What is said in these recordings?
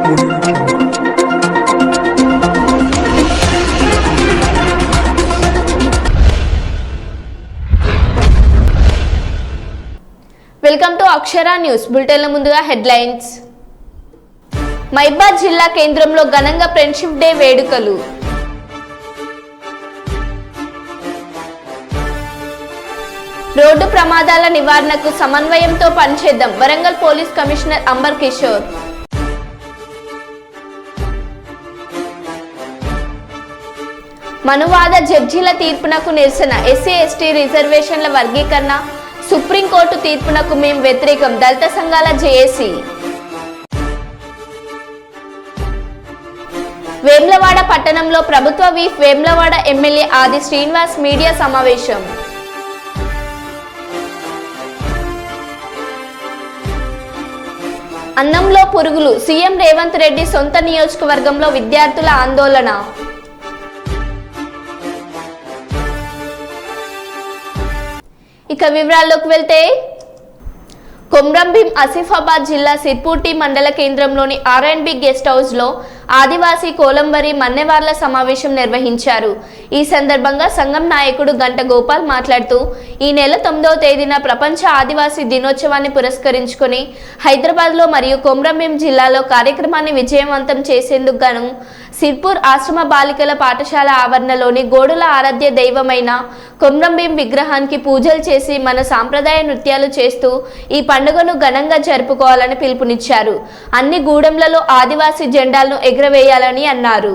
Welcome to Akshara news బులెటిన్ల ముందుగా headlines. మైబాద్ జిల్లా కేంద్రంలో ఘనంగా ఫ్రెండ్షిప్ డే వేడుకలు. రోడ్డు ప్రమాదాల నివారణకు సమన్వయంతో పనిచేద్దాం వరంగల్ పోలీస్ కమిషనర్ అంబర్ కిషోర్. మనువాద జడ్జీల తీర్పునకు నిరసన, ఎస్సీ ఎస్టీ రిజర్వేషన్ల వర్గీకరణ సుప్రీంకోర్టు తీర్పునకు మేం వ్యతిరేకం, దళిత సంఘాల జేఏసీ. వేములవాడ పట్టణంలో ప్రభుత్వ వీఫ్ వేములవాడ ఎమ్మెల్యే ఆది శ్రీనివాస్ మీడియా సమావేశం. అన్నంలో పురుగులు, సీఎం రేవంత్ రెడ్డి సొంత నియోజకవర్గంలో విద్యార్థుల ఆందోళన. ఇక వివరాల్లోకి వెళ్తే, కొమ్రంభీం ఆసిఫాబాద్ జిల్లా సిర్పూర్టి మండల కేంద్రంలోని R&B గెస్ట్ హౌస్ లో ఆదివాసీ కోలంబరి మన్నెవార్ల సమావేశం నిర్వహించారు. ఈ సందర్భంగా సంఘం నాయకుడు గంట గోపాల్ మాట్లాడుతూ, ఈ నెల 9వ తేదీన ప్రపంచ ఆదివాసీ దినోత్సవాన్ని పురస్కరించుకొని హైదరాబాద్లో మరియు కొమ్రంభీం జిల్లాలో కార్యక్రమాన్ని విజయవంతం చేసేందుకు గాను సిర్పూర్ ఆశ్రమ బాలికల పాఠశాల ఆవరణలోని గోడుల ఆరాధ్య దైవమైన కొమ్రంభీం విగ్రహానికి పూజలు చేసి మన సాంప్రదాయ నృత్యాలు చేస్తూ ఈ పండుగను ఘనంగా జరుపుకోవాలని పిలుపునిచ్చారు. అన్ని గూడెంలలో ఆదివాసీ జెండాలను ఎగురవేయాలని అన్నారు.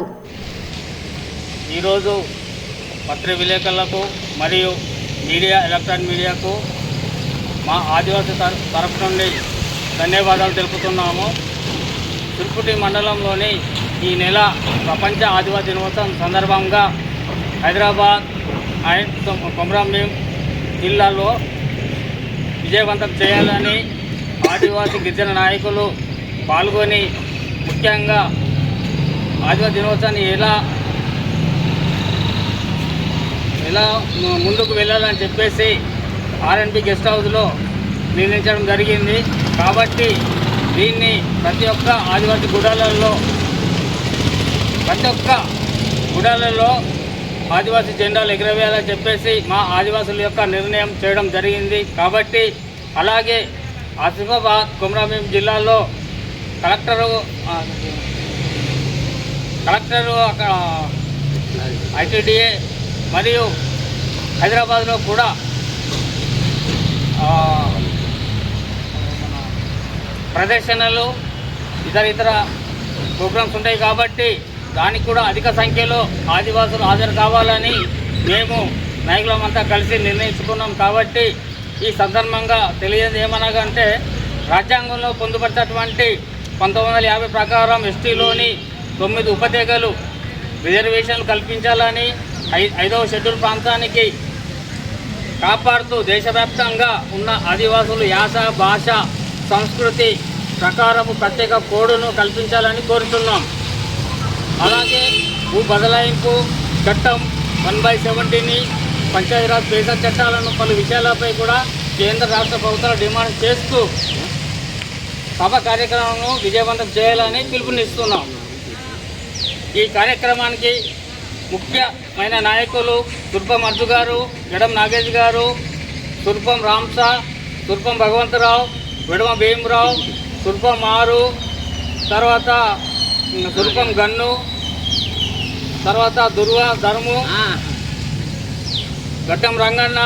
ఈరోజు పత్ర విలేకరులకు మరియు ఎలక్ట్రానిక్ మీడియాకు మా ఆదివాసీ తరఫు నుండి ధన్యవాదాలు తెలుపుతున్నాము. సిర్పూర్టి మండలంలోని ఈ నెల ప్రపంచ ఆదివాసీ దినోత్సవం సందర్భంగా హైదరాబాద్ అండ్ కొమ్రంభీం జిల్లాలో విజయవంతం చేయాలని ఆదివాసీ గిరిజన నాయకులు పాల్గొని ముఖ్యంగా ఆదివాసీ దినోత్సవాన్ని ఎలా ముందుకు వెళ్ళాలని చెప్పేసి R&B గెస్ట్ హౌస్లో నిర్ణయించడం జరిగింది. కాబట్టి దీన్ని ప్రతి ఒక్క ఆదివాసీ గుడాలలో ఆదివాసీ జెండాలు ఎగురవేయాలని చెప్పేసి మా ఆదివాసుల యొక్క నిర్ణయం చేయడం జరిగింది. కాబట్టి అలాగే ఆసిఫాబాద్ కొమ్రంభీం జిల్లాలో కలెక్టరు ITDA మరియు హైదరాబాద్లో కూడా ప్రదర్శనలు ఇతర ప్రోగ్రామ్స్ ఉంటాయి. కాబట్టి దానికి కూడా అధిక సంఖ్యలో ఆదివాసులు హాజరు కావాలని మేము నాయకులమంతా కలిసి నిర్ణయించుకున్నాం. కాబట్టి ఈ సందర్భంగా తెలియదు ఏమనగంటే, రాజ్యాంగంలో పొందుపరిచినటువంటి 1950 ప్రకారం ఎస్టీలోని 9 ఉపతెగలు రిజర్వేషన్లు కల్పించాలని 5వ షెడ్యూల్ ప్రాంతానికి కాపాడుతూ దేశవ్యాప్తంగా ఉన్న ఆదివాసులు యాస, భాష, సంస్కృతి ప్రకారము ప్రత్యేక కోడ్ను కల్పించాలని కోరుతున్నాం. అలాగే భూ బదలాయింపు చట్టం 1/70ని, పంచాయతీరాజ్ పేసా చట్టాలను పలు విషయాలపై కూడా కేంద్ర రాష్ట్ర ప్రభుత్వాలు డిమాండ్ చేస్తూ సభ కార్యక్రమాలను విజయవంతం చేయాలని పిలుపునిస్తున్నాం. ఈ కార్యక్రమానికి ముఖ్యమైన నాయకులు తుర్పం అర్జు గారు, గడం నాగేష్ గారు, తుర్పం రాంసా, తుర్పం భగవంతరావు, విడమ భీమరావు, తుర్పం మారు, తర్వాత తుర్పం గన్ను, తర్వాత దుర్వా ధర్ము, గడ్డం రంగన్న,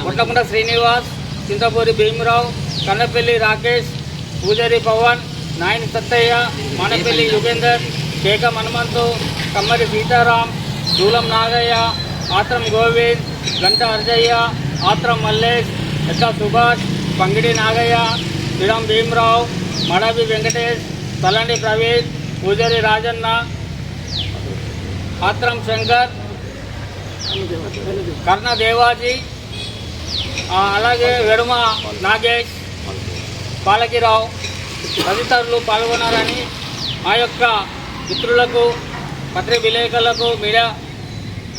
కొట్టకుంట శ్రీనివాస్, చింతపూరి భీమరావు, కన్నపల్లి రాకేష్, పూజారి పవన్, నాయని సత్తయ్య, మానపల్లి యుగేందర్, కేక హనుమంతు, కమ్మరి సీతారాం, దూలం నాగయ్య, ఆత్రం గోవింద్, గంట అర్జయ్య, ఆత్రం మల్లేష్, ఎక్క సుభాష్, పంగిడి నాగయ్య, విడం భీమరావు, మడవి వెంకటేష్, తలండి ప్రవీణ్, పూజారి రాజన్న, ఆత్రం శంకర్, కర్ణ దేవాజీ, అలాగే వెడుమ నాగేష్, పాలకిరావు తదితరులు పాల్గొన్నారని మా యొక్క మిత్రులకు, పత్ర విలేకరులకు, మీడియా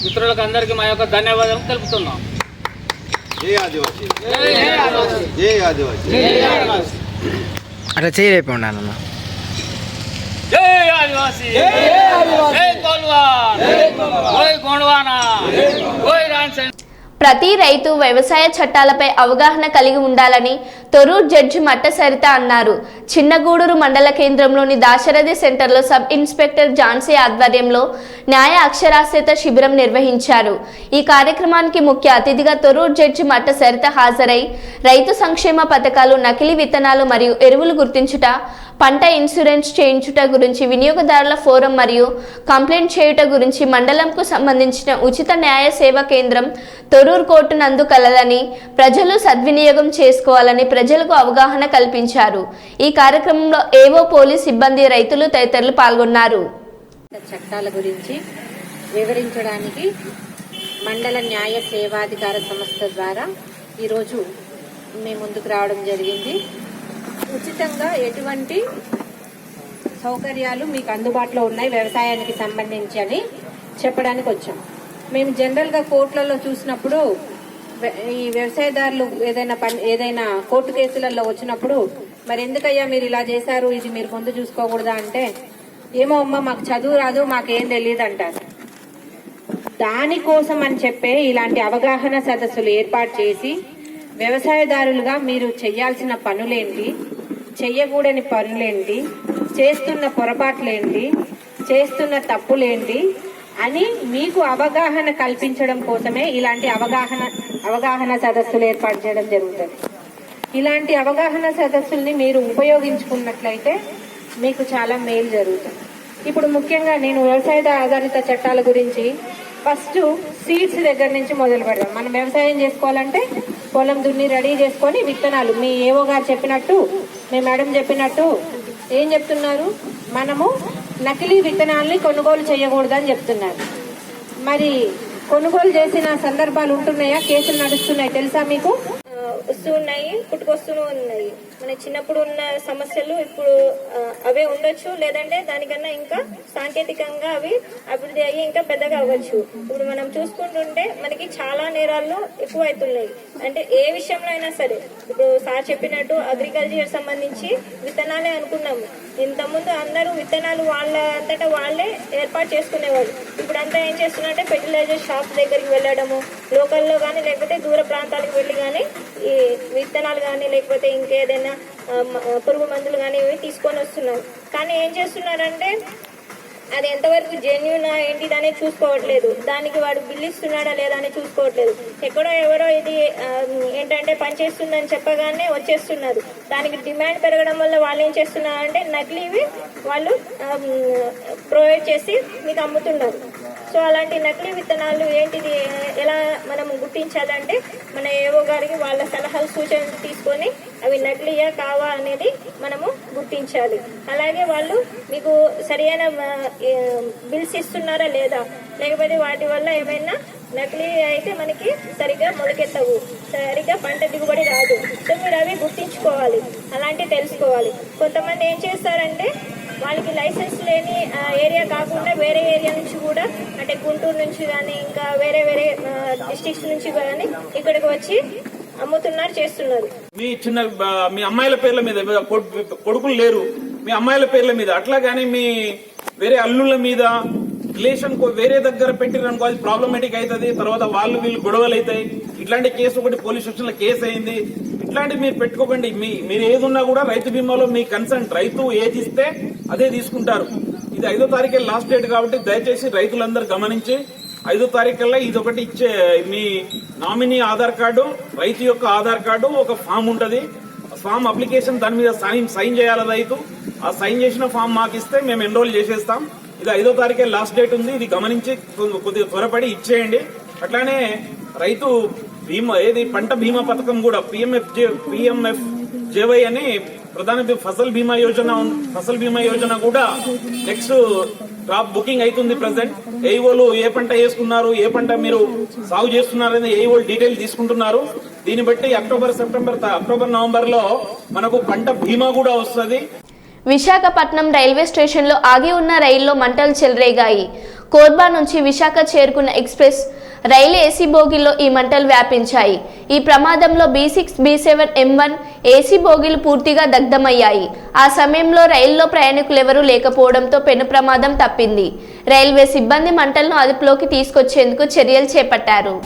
మిత్రులకు అందరికీ మా యొక్క ధన్యవాదాలు తెలుపుతున్నాం. అట్లా చేయలేకపోయినా జై आदिवासी जय कोलवान जय गोंडवाना जय रानसेन। ప్రతి రైతు వ్యవసాయ చట్టాలపై అవగాహన కలిగి ఉండాలని తొర్రూరు జడ్జి మట్ట సరిత అన్నారు. చిన్నగూడూరు మండల కేంద్రంలోని దాశరథి సెంటర్లో సబ్ ఇన్స్పెక్టర్ ఝాన్సీ ఆధ్వర్యంలో న్యాయ అక్షరాస్యత శిబిరం నిర్వహించారు. ఈ కార్యక్రమానికి ముఖ్య అతిథిగా తొర్రూరు జడ్జి మట్ట సరిత హాజరై రైతు సంక్షేమ పథకాలు, నకిలీ విత్తనాలు మరియు ఎరువులు గుర్తించుట, పంట ఇన్సూరెన్స్ చేయించుట గురించి, వినియోగదారుల ఫోరం మరియు కంప్లైంట్ చేయుట గురించి, మండలంకు సంబంధించిన ఉచిత న్యాయ సేవా కేంద్రం తొర్రూరు కోర్టు నందు కలదని, ప్రజలు సద్వినియోగం చేసుకోవాలని ప్రజలకు అవగాహన కల్పించారు. ఈ కార్యక్రమంలో ఏవో పోలీస్ సిబ్బంది, రైతులు తదితరులు పాల్గొన్నారు. చట్టాల గురించి వివరించడానికి మండల న్యాయ సేవాధికార సంస్థ ద్వారా ఈరోజు మేము ముందుకు రావడం జరిగింది. ఉచితంగా ఎటువంటి సౌకర్యాలు మీకు అందుబాటులో ఉన్నాయి వ్యవసాయానికి సంబంధించి అని చెప్పడానికి వచ్చాం. మేము జనరల్గా కోర్టులలో చూసినప్పుడు ఈ వ్యవసాయదారులు ఏదైనా కోర్టు కేసులలో వచ్చినప్పుడు మరి ఎందుకయ్యా మీరు ఇలా చేశారు, ఇది మీరు ముందు చూసుకోకూడదా అంటే, ఏమో అమ్మ మాకు చదువు రాదు, మాకేం తెలియదు అంటారు. దానికోసం అని చెప్పే ఇలాంటి అవగాహన సదస్సులు ఏర్పాటు చేసి వ్యవసాయదారులుగా మీరు చేయాల్సిన పనులేంటి, చెయ్యకూడని పనులేంటి, చేస్తున్న పొరపాట్లేంటి, చేస్తున్న తప్పులేంటి అని మీకు అవగాహన కల్పించడం కోసమే ఇలాంటి అవగాహన సదస్సులు ఏర్పాటు చేయడం జరుగుతుంది. ఇలాంటి అవగాహన సదస్సుల్ని మీరు ఉపయోగించుకున్నట్లయితే మీకు చాలా మేలు జరుగుతుంది. ఇప్పుడు ముఖ్యంగా నేను వ్యవసాయ ఆధారిత చట్టాల గురించి ఫస్ట్ సీడ్స్ దగ్గర నుంచి మొదలు పెడదాం. మనం వ్యవసాయం చేసుకోవాలంటే పొలం దున్ని రెడీ చేసుకొని విత్తనాలు, మీ ఏవో గారు చెప్పినట్టు, మీ మేడం చెప్పినట్టు ఏం చెప్తున్నారు, మనము నకిలీ విత్తనాల్ని కొనుగోలు చేయకూడదని చెప్తున్నారు. మరి కొనుగోలు చేసిన సందర్భాలు ఉంటున్నాయా, కేసులు నడుస్తున్నాయి తెలుసా మీకు? వస్తూ ఉన్నాయి, పుట్టుకొస్తూ ఉన్నాయి. మన చిన్నప్పుడు ఉన్న సమస్యలు ఇప్పుడు అవే ఉండొచ్చు, లేదంటే దానికన్నా ఇంకా సాంకేతికంగా అవి అభివృద్ధి అయ్యి ఇంకా పెద్దగా అవ్వచ్చు. ఇప్పుడు మనం చూసుకుంటుంటే మనకి చాలా నేరాలు ఎక్కువ అవుతున్నాయి. అంటే ఏ విషయంలో అయినా సరే, ఇప్పుడు సార్ చెప్పినట్టు అగ్రికల్చర్ సంబంధించి విత్తనాలే అనుకున్నాము. ఇంతకుముందు అందరూ విత్తనాలు వాళ్ళ అంతటా వాళ్ళే ఏర్పాటు చేసుకునేవాళ్ళు. ఇప్పుడు అంతా ఏం చేస్తున్నారంటే ఫెర్టిలైజర్ షాప్స్ దగ్గరికి వెళ్ళడము, లోకల్లో కానీ లేకపోతే దూర ప్రాంతాలకు వెళ్ళి కానీ ఈ విత్తనాలు కానీ లేకపోతే ఇంకేదైనా పురుగు మందులు కానీ ఇవి తీసుకొని వస్తున్నారు. కానీ ఏం చేస్తున్నారంటే అది ఎంతవరకు జెన్యూనా ఏంటిది అనేది చూసుకోవట్లేదు. దానికి వాడు బిల్ ఇస్తున్నాడా లేదా అని చూసుకోవట్లేదు. ఎక్కడో ఎవరో ఇది ఏంటంటే పనిచేస్తుందని చెప్పగానే వచ్చేస్తున్నారు. దానికి డిమాండ్ పెరగడం వల్ల వాళ్ళు ఏం చేస్తున్నారంటే నకిలీవి వాళ్ళు ప్రొవైడ్ చేసి మీకు అమ్ముతున్నారు. సో అలాంటి నకిలీ విత్తనాలు ఏంటిది ఎలా మనం గుర్తించాలంటే మన ఏవో గారికి వాళ్ళ సలహాలు సూచనలు తీసుకొని అవి నకిలీయా కావా అనేది మనము గుర్తించాలి. అలాగే వాళ్ళు మీకు సరైన బిల్స్ ఇస్తున్నారా లేదా, లేకపోతే వాటి వల్ల ఏమైనా నకిలీ అయితే మనకి సరిగ్గా మొలకెత్తవు, సరిగ్గా పంట దిగుబడి రాదు. సో మీరు అవి గుర్తించుకోవాలి, అలాంటివి తెలుసుకోవాలి. కొంతమంది ఏం చేస్తారంటే వాళ్ళకి లైసెన్స్ లేని ఏరియా కాకుండా వేరే ఏరియా నుంచి కూడా, అంటే గుంటూరు నుంచి కానీ ఇంకా వేరే వేరే డిస్ట్రిక్ట్స్ నుంచి కానీ ఇక్కడికి వచ్చి అమ్ముతున్నారు, చేస్తున్నారు. మీ అమ్మాయిల పేర్ల మీద కొడుకులు లేరు, మీ అమ్మాయిల పేర్ల మీద అట్లా కానీ మీ వేరే అల్లుళ్ళ మీద రిలేషన్ వేరే దగ్గర పెట్టిరనుకో అది ప్రాబ్లమేటిక్ అవుతుంది. తర్వాత వాళ్ళు వీళ్ళు గొడవలు అవుతాయి. ఇట్లాంటి కేసు ఒకటి పోలీస్ స్టేషన్ లో కేసు అయింది. ఇట్లాంటివి మీరు పెట్టుకోకండి. మీరు ఏది ఉన్నా కూడా రైతు బీమాలో మీ కన్సెంట్, రైతు ఏది ఇస్తే అదే తీసుకుంటారు. ఇది 5వ తారీఖు లాస్ట్ డేట్ కాబట్టి దయచేసి రైతులందరూ గమనించి 5వ తారీఖుల్లో ఇది ఒకటి ఇచ్చే, మీ నామినీ ఆధార్ కార్డు, రైతు యొక్క ఆధార్ కార్డు, ఒక ఫామ్ ఉంటది, ఫామ్ అప్లికేషన్, దాని మీద సైన్ చేయాలి రైతు. ఆ సైన్ చేసిన ఫామ్ మాకు ఇస్తే మేము ఎన్రోల్ చేసేస్తాం. ఇది 5వ తారీఖే లాస్ట్ డేట్ ఉంది. ఇది గమనించి కొద్దిగా త్వరపడి ఇచ్చేయండి. అట్లానే రైతు బీమా పంట బీమా పథకం కూడా PMFJY అని ప్రధాన ఫసల్ బీమా యోజన కూడా నెక్స్ట్ క్రాప్ బుకింగ్ అవుతుంది. ప్రెసెంట్ ఏఈఓలు ఏ పంట వేసుకున్నారు, ఏ పంట మీరు సాగు చేస్తున్నారు అనేది ఏఈఓలు డీటెయిల్ తీసుకుంటున్నారు. దీన్ని బట్టి అక్టోబర్ నవంబర్ లో మనకు పంట బీమా కూడా వస్తుంది. విశాఖపట్నం రైల్వే స్టేషన్లో ఆగి ఉన్న రైల్లో మంటలు చెలరేగాయి. కోర్బా నుంచి విశాఖ చేరుకున్న ఎక్స్ప్రెస్ రైలు ఏసీ బోగిల్లో ఈ మంటలు వ్యాపించాయి. ఈ ప్రమాదంలో B6, B7, M1 ఏసీ బోగీలు పూర్తిగా దగ్ధమయ్యాయి. ఆ సమయంలో రైలులో ప్రయాణికులెవరూ లేకపోవడంతో పెను ప్రమాదం తప్పింది. రైల్వే సిబ్బంది మంటలను అదుపులోకి తీసుకొచ్చేందుకు చర్యలు చేపట్టారు.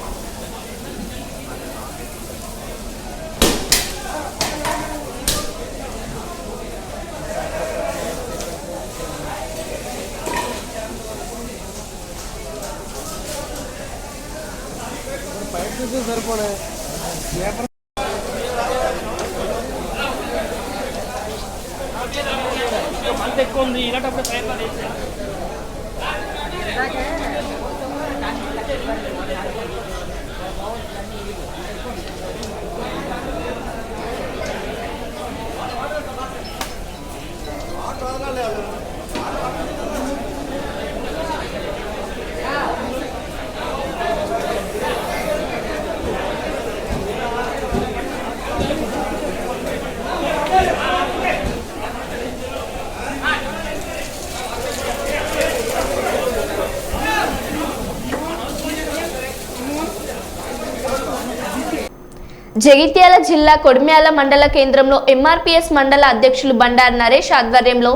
జగిత్యాల జిల్లా కొడిమ్యాల మండల కేంద్రంలో MRPS మండల అధ్యక్షులు బండారు నరేష్ ఆధ్వర్యంలో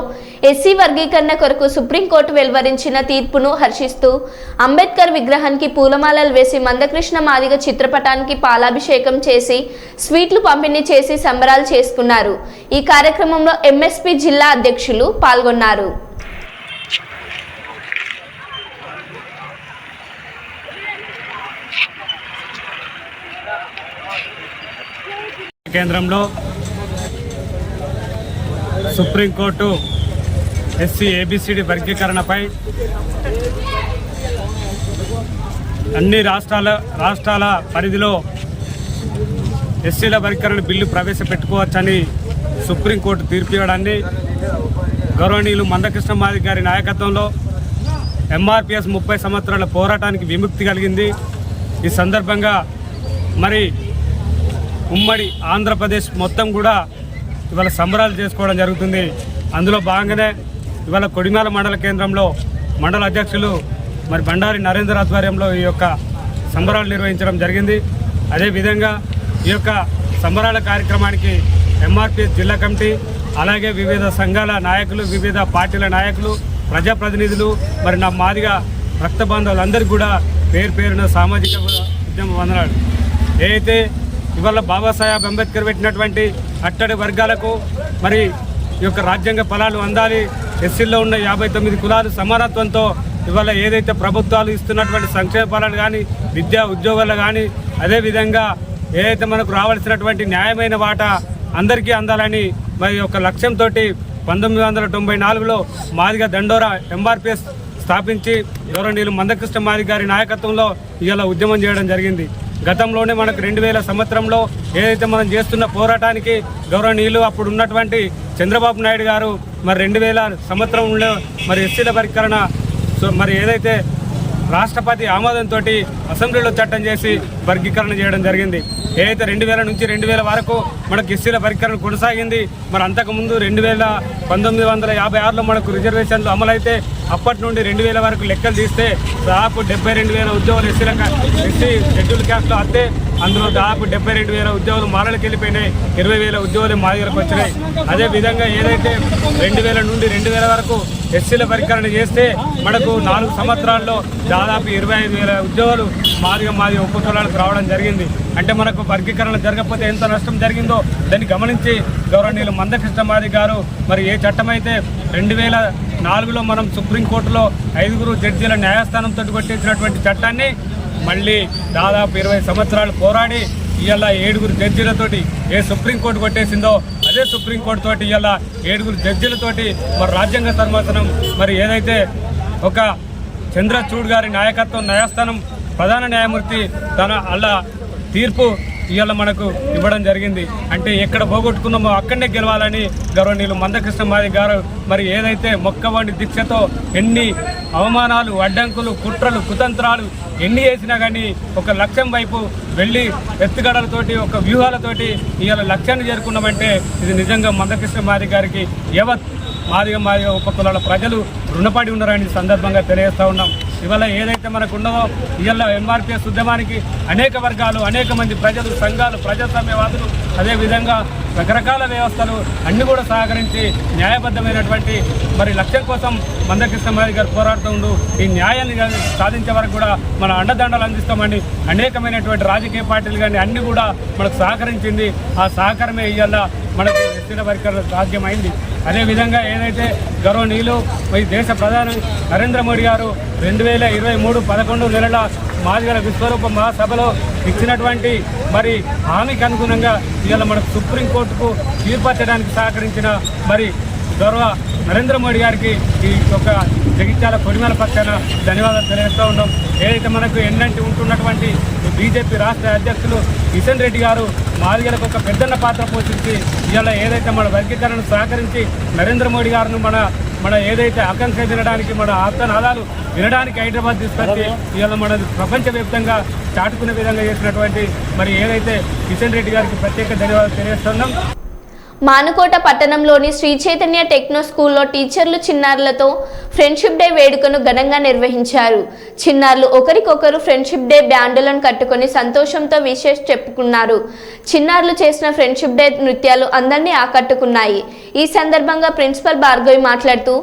ఎస్సీ వర్గీకరణ కొరకు సుప్రీంకోర్టు వెలువరించిన తీర్పును హర్షిస్తూ అంబేద్కర్ విగ్రహానికి పూలమాలలు వేసి మందకృష్ణ మాదిగ చిత్రపటానికి పాలాభిషేకం చేసి స్వీట్లు పంపిణీ చేసి సంబరాలు చేసుకున్నారు. ఈ కార్యక్రమంలో MSP జిల్లా అధ్యక్షులు పాల్గొన్నారు. కేంద్రంలో సుప్రీంకోర్టు ఎస్సీ ABCD వర్గీకరణపై అన్ని రాష్ట్రాల పరిధిలో ఎస్సీల వర్గీకరణ బిల్లు ప్రవేశపెట్టుకోవచ్చని సుప్రీంకోర్టు తీర్పు ఇవ్వడాన్ని గౌరవనీయులు మందకృష్ణ మాదిగ గారి నాయకత్వంలో MRPS 30 సంవత్సరాల పోరాటానికి విముక్తి కలిగింది. ఈ సందర్భంగా మరి ఉమ్మడి ఆంధ్రప్రదేశ్ మొత్తం కూడా ఇవాళ సంబరాలు చేసుకోవడం జరుగుతుంది. అందులో భాగంగానే ఇవాళ కొడిమ్యాల మండల కేంద్రంలో మండల అధ్యక్షులు మరి బండారి నరేందర్ ఆధ్వర్యంలో ఈ యొక్క సంబరాలు నిర్వహించడం జరిగింది. అదేవిధంగా ఈ యొక్క సంబరాల కార్యక్రమానికి MRPS జిల్లా కమిటీ, అలాగే వివిధ సంఘాల నాయకులు, వివిధ పార్టీల నాయకులు, ప్రజాప్రతినిధులు, మరి నా మాదిగ రక్త బంధువులందరికీ కూడా పేరు పేరున సామాజిక ఉద్యమ వందనాలు. ఏదైతే ఇవాళ బాబాసాహెబ్ అంబేద్కర్ పెట్టినటువంటి అట్టడి వర్గాలకు మరి ఈ యొక్క రాజ్యాంగ ఫలాలు అందాలి, ఎస్సీల్లో ఉన్న 59 కులాలు సమానత్వంతో ఇవాళ ఏదైతే ప్రభుత్వాలు ఇస్తున్నటువంటి సంక్షేమ ఫలాలు కానీ, విద్యా ఉద్యోగాలు కానీ, అదేవిధంగా ఏదైతే మనకు రావాల్సినటువంటి న్యాయమైన వాటా అందరికీ అందాలని మరి యొక్క లక్ష్యంతో 1994లో మాదిగ దండోరా MRPS స్థాపించి గౌరవనీయులు మందకృష్ణ మాదిగ గారి నాయకత్వంలో ఇవాళ ఉద్యమం చేయడం జరిగింది. గతంలోనే మనకు 2000 సంవత్సరంలో ఏదైతే మనం చేస్తున్న పోరాటానికి గౌరవనీయులు అప్పుడు ఉన్నటువంటి చంద్రబాబు నాయుడు గారు మరి 2000 సంవత్సరంలో మరి ఎస్సీల వర్గీకరణ మరి ఏదైతే రాష్ట్రపతి ఆమోదంతో అసెంబ్లీలో చట్టం చేసి వర్గీకరణ చేయడం జరిగింది. ఏదైతే 2000 నుంచి 2000 వరకు మనకు ఎస్సీల వర్గీకరణ కొనసాగింది. మరి అంతకుముందు 1956లో మనకు రిజర్వేషన్లు అమలైతే అప్పటి నుండి 2000 వరకు లెక్కలు తీస్తే దాదాపు 72,000 ఉద్యోగులు ఎస్సీ షెడ్యూల్ క్యాస్ట్లో వస్తే అందులో దాదాపు 72,000 ఉద్యోగులు మాలలకు వెళ్ళిపోయినాయి, 20,000 ఉద్యోగులు మా దగ్గరకు వచ్చినాయి. అదేవిధంగా ఏదైతే 2000 నుండి 2000 వరకు ఎస్సీల వర్గీకరణ చేస్తే మనకు 4 సంవత్సరాల్లో దాదాపు 25,000 ఉద్యోగులు మాదిగ ఉపకులాలకు రావడం జరిగింది. అంటే మనకు వర్గీకరణ జరగకపోతే ఎంత నష్టం జరిగిందో దాన్ని గమనించి గౌరవనీయులు మందకృష్ణ మాదిగ గారు మరి ఏ చట్టం అయితే 2004లో మనం సుప్రీంకోర్టులో 5 జడ్జీల న్యాయస్థానంతో కొట్టించినటువంటి చట్టాన్ని మళ్ళీ దాదాపు 20 సంవత్సరాలు పోరాడి ఇవాళ 7 జడ్జీలతోటి ఏ సుప్రీంకోర్టు కొట్టేసిందో అదే సుప్రీంకోర్టు తోటి ఇవాళ 7 జడ్జీలతోటి మరి రాజ్యాంగ ధర్మాసనం మరి ఏదైతే ఒక చంద్రచూడ్ గారి నాయకత్వం న్యాయస్థానం ప్రధాన న్యాయమూర్తి తన అలా తీర్పు ఇవాళ మనకు ఇవ్వడం జరిగింది. అంటే ఎక్కడ పోగొట్టుకున్నామో అక్కడనే గెలవాలని గౌరవనీయులు మందకృష్ణ మాదిగ గారు మరి ఏదైతే మొక్కవండి దీక్షతో ఎన్ని అవమానాలు, అడ్డంకులు, కుట్రలు, కుతంత్రాలు ఎన్ని చేసినా కానీ ఒక లక్ష్యం వైపు వెళ్ళి ఎత్తుగడలతోటి ఒక వ్యూహాలతోటి ఇవాళ లక్ష్యాన్ని చేరుకున్నామంటే ఇది నిజంగా మందకృష్ణ మాదిగ గారికి యావత్ మాదిగ ఉపకులాల ప్రజలు రుణపడి ఉన్నారని సందర్భంగా తెలియజేస్తూ ఉన్నాం. ఇవాళ ఏదైతే మనకు ఉన్నదో ఇవాళ ఎంఆర్పిఎస్ ఉద్యమానికి అనేక వర్గాలు, అనేక మంది ప్రజలు, సంఘాలు, ప్రజాస్వామ్యవాదులు, అదేవిధంగా రకరకాల వ్యవస్థలు అన్ని కూడా సహకరించి న్యాయబద్ధమైనటువంటి మరి లక్ష్యం కోసం మందకృష్ణ మాదిగ గారు పోరాడుతూ ఈ న్యాయాన్ని సాధించే వరకు కూడా మన అండదండలు అందిస్తామని అనేకమైనటువంటి రాజకీయ పార్టీలు కానీ అన్ని కూడా మనకు సహకరించింది. ఆ సహకారమే ఇవాళ మనకు ఎస్సీల వర్గాల సాధ్యమైంది. అదేవిధంగా ఏదైతే గౌరవనీయులు ఈ దేశ ప్రధాని నరేంద్ర మోడీ గారు 2023 11 నెలల మాదిగల విశ్వరూప మహాసభలో ఇచ్చినటువంటి మరి హామీకి అనుగుణంగా ఇవాళ మనకు సుప్రీంకోర్టుకు తీర్పచ్చడానికి సహకరించిన మరి గౌరవ నరేంద్ర మోడీ గారికి ఈ యొక్క జగిత్యాల కొడిమేల పక్షాన ధన్యవాదాలు తెలియజేస్తూ ఉన్నాం. ఏదైతే మనకు ఎన్నంటి ఉంటున్నటువంటి బీజేపీ రాష్ట్ర అధ్యక్షులు కిషన్ రెడ్డి గారు మాదిగలకు ఒక పెద్దన్న పాత్ర పోషించి ఇవాళ ఏదైతే మన వర్గీకరణను సహకరించి నరేంద్ర మోడీ గారిని మన ఏదైతే ఆకాంక్ష వినడానికి, మన ఆప్తనాదాలు వినడానికి హైదరాబాద్ తీసుకొచ్చి ఇవాళ మన ప్రపంచవ్యాప్తంగా చాటుకునే విధంగా చేసినటువంటి మరి ఏదైతే కిషన్ రెడ్డి గారికి ప్రత్యేక ధన్యవాదాలు తెలియజేస్తున్నాం. మానుకోట పట్టణంలోని శ్రీ చైతన్య టెక్నో స్కూల్లో టీచర్లు చిన్నారులతో ఫ్రెండ్షిప్ డే వేడుకను ఘనంగా నిర్వహించారు. చిన్నారులు ఒకరికొకరు ఫ్రెండ్షిప్ డే బ్యాండులను కట్టుకొని సంతోషంతో విషెస్ చెప్పుకున్నారు. చిన్నారులు చేసిన ఫ్రెండ్షిప్ డే నృత్యాలు అందరినీ ఆకట్టుకున్నాయి. ఈ సందర్భంగా ప్రిన్సిపల్ భార్గవి మాట్లాడుతూ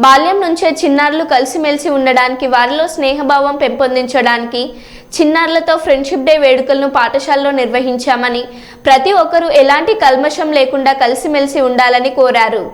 బాల్యం నుంచే చిన్నారులు కలిసిమెలిసి ఉండడానికి, వారిలో స్నేహభావం పెంపొందించడానికి చిన్నారులతో ఫ్రెండ్షిప్ డే వేడుకలను పాఠశాలలో నిర్వహించామని, ప్రతి ఒక్కరూ ఎలాంటి కల్మషం లేకుండా కలిసిమెలిసి ఉండాలని కోరారు.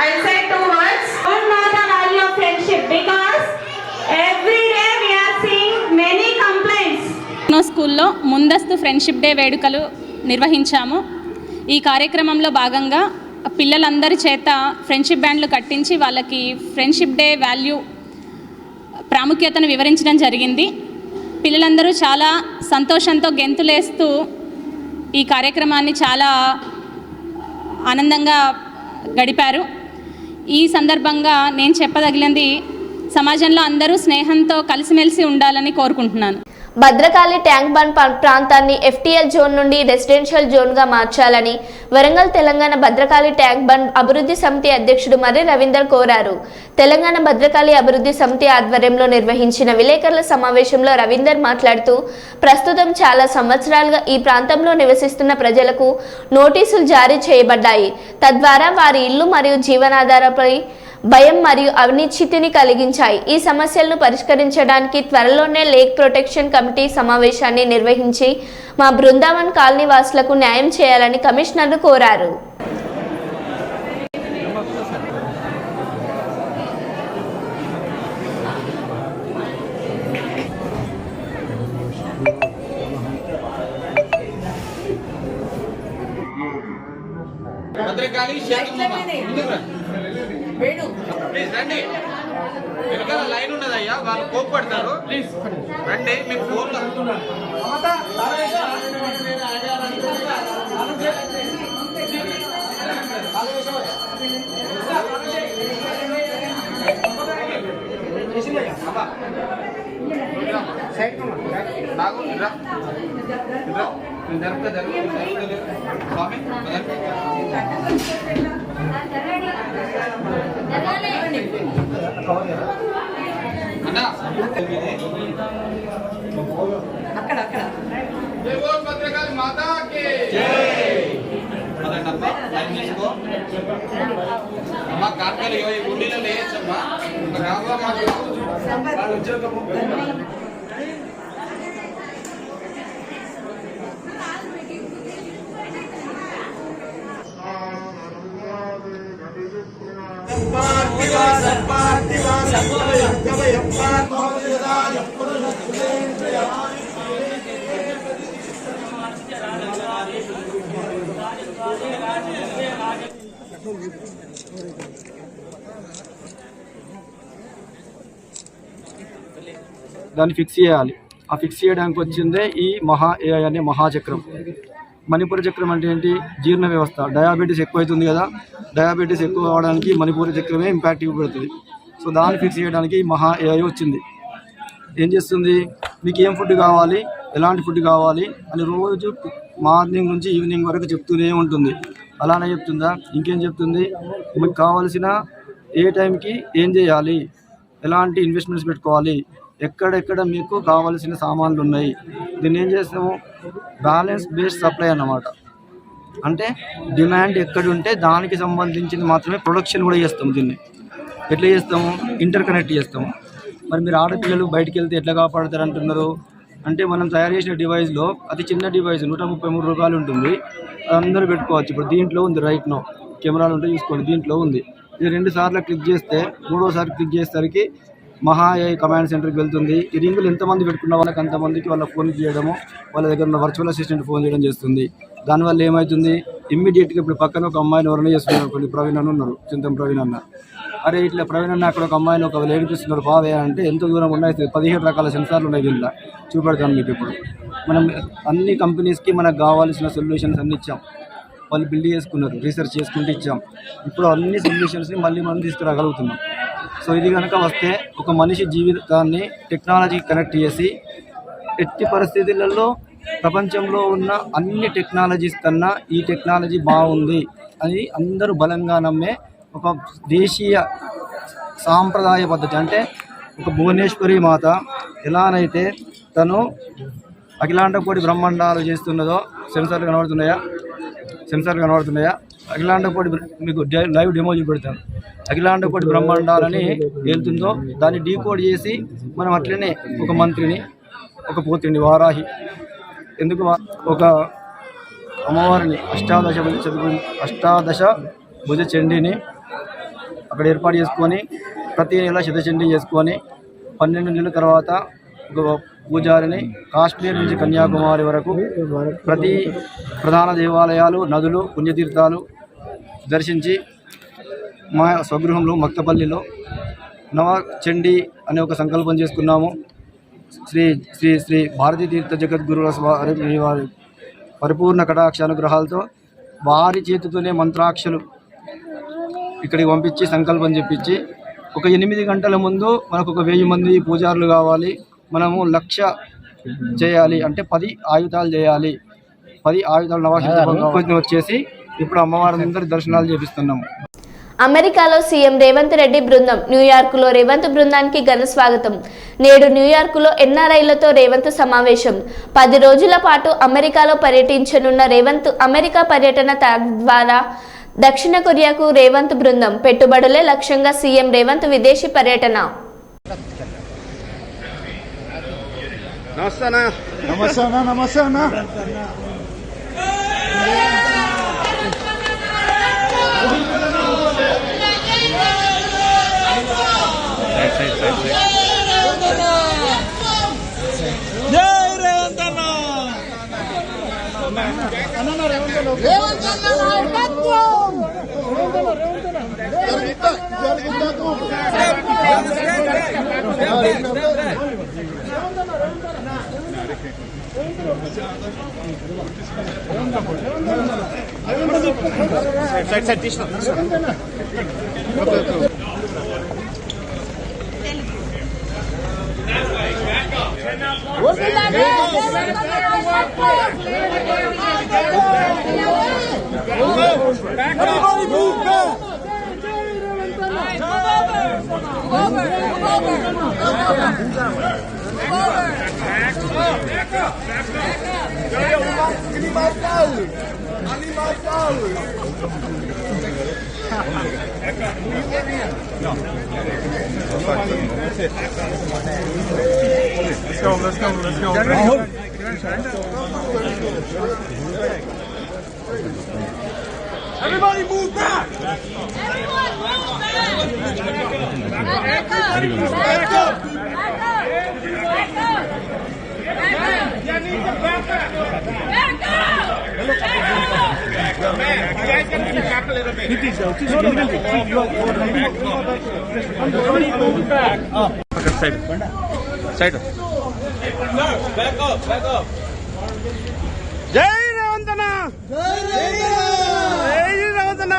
I'll say 2 words. Don't know the value of friendship because every day we are seeing many complaints. స్కూల్లో ముందస్తు ఫ్రెండ్షిప్ డే వేడుకలు నిర్వహించాము. ఈ కార్యక్రమంలో భాగంగా పిల్లలందరి చేత ఫ్రెండ్షిప్ బ్యాండ్లు కట్టించి వాళ్ళకి ఫ్రెండ్షిప్ డే వాల్యూ ప్రాముఖ్యతను వివరించడం జరిగింది. పిల్లలందరూ చాలా సంతోషంతో గెంతులేస్తూ ఈ కార్యక్రమాన్ని చాలా ఆనందంగా గడిపారు. ఈ సందర్భంగా నేను చెప్పదగినది సమాజంలో అందరూ స్నేహంతో కలిసిమెలిసి ఉండాలని కోరుకుంటున్నాను. భద్రకాళి ట్యాంక్ బండ్ ప్రాంతాన్ని FTL జోన్ నుండి రెసిడెన్షియల్ జోన్గా మార్చాలని వరంగల్ తెలంగాణ భద్రకాళి ట్యాంక్ బండ్ అభివృద్ధి సమితి అధ్యక్షుడు మర్రి రవీందర్ కోరారు. తెలంగాణ భద్రకాళి అభివృద్ధి సమితి ఆధ్వర్యంలో నిర్వహించిన విలేకరుల సమావేశంలో రవీందర్ మాట్లాడుతూ ప్రస్తుతం చాలా సంవత్సరాలుగా ఈ ప్రాంతంలో నివసిస్తున్న ప్రజలకు నోటీసులు జారీ చేయబడ్డాయి. తద్వారా వారి ఇల్లు మరియు జీవనాధారపై భయం మరియు అనిశ్చితిని కలిగించాయి. ఈ సమస్యలను పరిష్కరించడానికి త్వరలోనే లేక్ ప్రొటెక్షన్ కమిటీ సమావేశాన్ని నిర్వహించి మా బృందావన్ కాలనీ వాసులకు న్యాయం చేయాలని కమిషనర్ను కోరారు. ప్లీజ్ రండి, వెనకాల లైన్ ఉన్నదయ్యా, వాళ్ళు కోప్పడతారు. ప్లీజ్ రండి, మీకు ఫోన్ సైడ్ అమ్మా కార్తీలు గుండీలో లేయచ్చమ్మా దాన్ని ఫిక్స్ చేయాలి. ఆ ఫిక్స్ చేయడానికి వచ్చిందే ఈ మహా AI అనే మహాచక్రం. మణిపూర చక్రం అంటే ఏంటి? జీర్ణ వ్యవస్థ. డయాబెటీస్ ఎక్కువ అవుతుంది కదా, డయాబెటీస్ ఎక్కువ అవడానికి మణిపూర చక్రమే ఇంపాక్ట్ ఇవ్వబడుతుంది. సో దాన్ని ఫిక్స్ చేయడానికి మహా AI వచ్చింది. ఏం చేస్తుంది? మీకు ఏం ఫుడ్ కావాలి, ఎలాంటి ఫుడ్ కావాలి అని రోజు మార్నింగ్ నుంచి ఈవినింగ్ వరకు చెప్తూనే ఉంటుంది. అలానే చెప్తుందా? ఇంకేం చెప్తుంది? మీకు కావాల్సిన ఏ టైంకి ఏం చేయాలి, ఎలాంటి ఇన్వెస్ట్మెంట్స్ పెట్టుకోవాలి, ఎక్కడెక్కడ మీకు కావాల్సిన సామాన్లు ఉన్నాయి. దీన్ని ఏం చేస్తాము? బ్యాలెన్స్ బేస్డ్ సప్లై అన్నమాట. అంటే డిమాండ్ ఎక్కడుంటే దానికి సంబంధించింది మాత్రమే ప్రొడక్షన్ కూడా చేస్తాము. దీన్ని ఎట్లా చేస్తాము? ఇంటర్ కనెక్ట్ చేస్తాము. మరి మీరు ఆడపిల్లలు బయటికి వెళ్తే ఎట్లా కాపాడతారు అంటున్నారు అంటే, మనం తయారు చేసిన డివైస్లో అతి చిన్న డివైస్ 133 రూపాయలు ఉంటుంది. అందరూ పెట్టుకోవచ్చు. ఇప్పుడు దీంట్లో ఉంది, రైట్ నో కెమెరాలు ఉంటే చూసుకోండి, దీంట్లో ఉంది. ఇది 2 సార్లు క్లిక్ చేస్తే 3వసారి క్లిక్ చేసేసరికి మహా AI కమాండ్ సెంటర్కి వెళ్తుంది. ఈ రింగులు ఎంతమంది పెట్టుకున్న వాళ్ళకి అంతమందికి వాళ్ళ ఫోన్ చేయడము, వాళ్ళ దగ్గర ఉన్న వర్చువల్ అసిస్టెంట్ ఫోన్ చేయడం చేస్తుంది. దానివల్ల ఏమవుతుంది? ఇమ్మీడియట్గా ఇప్పుడు పక్కన ఒక అమ్మాయిని ఎవరైనా చేస్తున్నారు, కొన్ని ప్రవీణ్ అన్న ఉన్నారు, చింతం ప్రవీణ్ అన్న, అరే ఇట్లా ప్రవీణ్ అన్న అక్కడ ఒక అమ్మాయిని ఒక ఏడిపిస్తున్నారు పావే అంటే ఎంత దూరం ఉన్నాయి? 17 రకాల సెన్సార్లు ఉన్నాయి దీంట్లో. చూపెడతాను మీకు. ఇప్పుడు మనం అన్ని కంపెనీస్కి మనకు కావాల్సిన సొల్యూషన్స్ అన్ని ఇచ్చాం. వాళ్ళు బిల్డ్ చేసుకున్నారు, రీసెర్చ్ చేసుకుంటూ ఇచ్చాం. ఇప్పుడు అన్ని సొల్యూషన్స్ని మళ్ళీ మనం తీసుకురాగలుగుతున్నాం. సో ఇది కనుక వస్తే ఒక మనిషి జీవితాన్ని టెక్నాలజీకి కనెక్ట్ చేసి, ఎట్టి పరిస్థితులలో ప్రపంచంలో ఉన్న అన్ని టెక్నాలజీస్ కన్నా ఈ టెక్నాలజీ బాగుంది అని అందరూ బలంగా నమ్మే ఒక దేశీయ సాంప్రదాయ పద్ధతి. అంటే ఒక భువనేశ్వరి మాత ఎలానైతే తను అఖిలాండ కోటి బ్రహ్మాండాలు చేస్తున్నదో, సెన్సార్లు కనబడుతున్నాయా? అఖిలాండ కోటి మీకు లైవ్ డెమో చూపెడతాను. అఖిలాండ కోటి బ్రహ్మాండాలని వెళ్తుందో దాన్ని డీకోడ్ చేసి మనం అట్లనే ఒక మంత్రిని, ఒక పూర్తిని, వారాహి, ఎందుకు ఒక అమ్మవారిని అష్టాదశ భుజ చండీని అక్కడ ఏర్పాటు చేసుకొని ప్రతి నెల శతచండీ చేసుకొని 12 నెలల తర్వాత ఒక పూజారిని కాశ్మీర్ నుంచి కన్యాకుమారి వరకు ప్రతి ప్రధాన దేవాలయాలు, నదులు, పుణ్యతీర్థాలు దర్శించి మా స్వగృహంలో మక్తపల్లిలో నవచండీ అనే ఒక సంకల్పం చేసుకున్నాము. శ్రీ శ్రీ శ్రీ భారతీ తీర్థ జగద్గురుల వారి పరిపూర్ణ కటాక్షానుగ్రహాలతో వారి చేతితోనే మంత్రాక్షలు ఇక్కడికి పంపించి సంకల్పం చెప్పించి, ఒక 8 గంటల ముందు మనకు ఒక 1000 మంది పూజారులు కావాలి, మనము 1,00,000 చేయాలి అంటే 10 ఆయుధాలు చేయాలి. 10 ఆయుధాలు నవాహిత వచ్చేసి ఇప్పుడు అమ్మవారి దర్శనాలు చేపిస్తున్నాము. అమెరికాలో సీఎం రేవంత్ రెడ్డి బృందం, న్యూయార్కులో రేవంత్ బృందానికి ఘన స్వాగతం. నేడు న్యూయార్కులో ఎన్ఆర్ఐలతో రేవంత్ సమావేశం. 10 రోజుల పాటు అమెరికాలో పర్యటించనున్న రేవంత్ అమెరికా పర్యటన ద్వారా దక్షిణ కొరియాకు రేవంత్ బృందం. పెట్టుబడులే లక్ష్యంగా సీఎం రేవంత్ విదేశీ పర్యటన. Everybody move back! Everyone move back! Back up! Back up! Back up! You need to back up! Back up! Man, you guys can move back a little bit. Move back. Side Back up! Back up! జై రేవంతన జై రేవంతన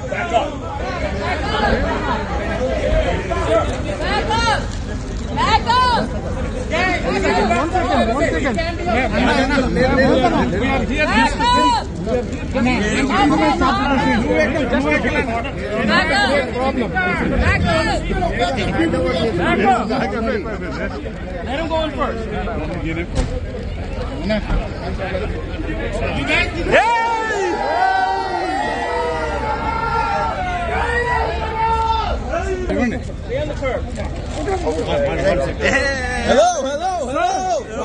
Back up! Back up! Let him go in first. You guys can stay on the curb. Hello hello hello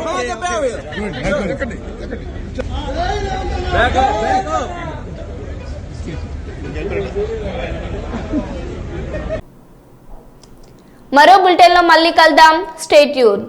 behind the barrier. Back up! Back up! మరో బులెటిన్లో మళ్ళీ కలుద్దాం. Stay tune.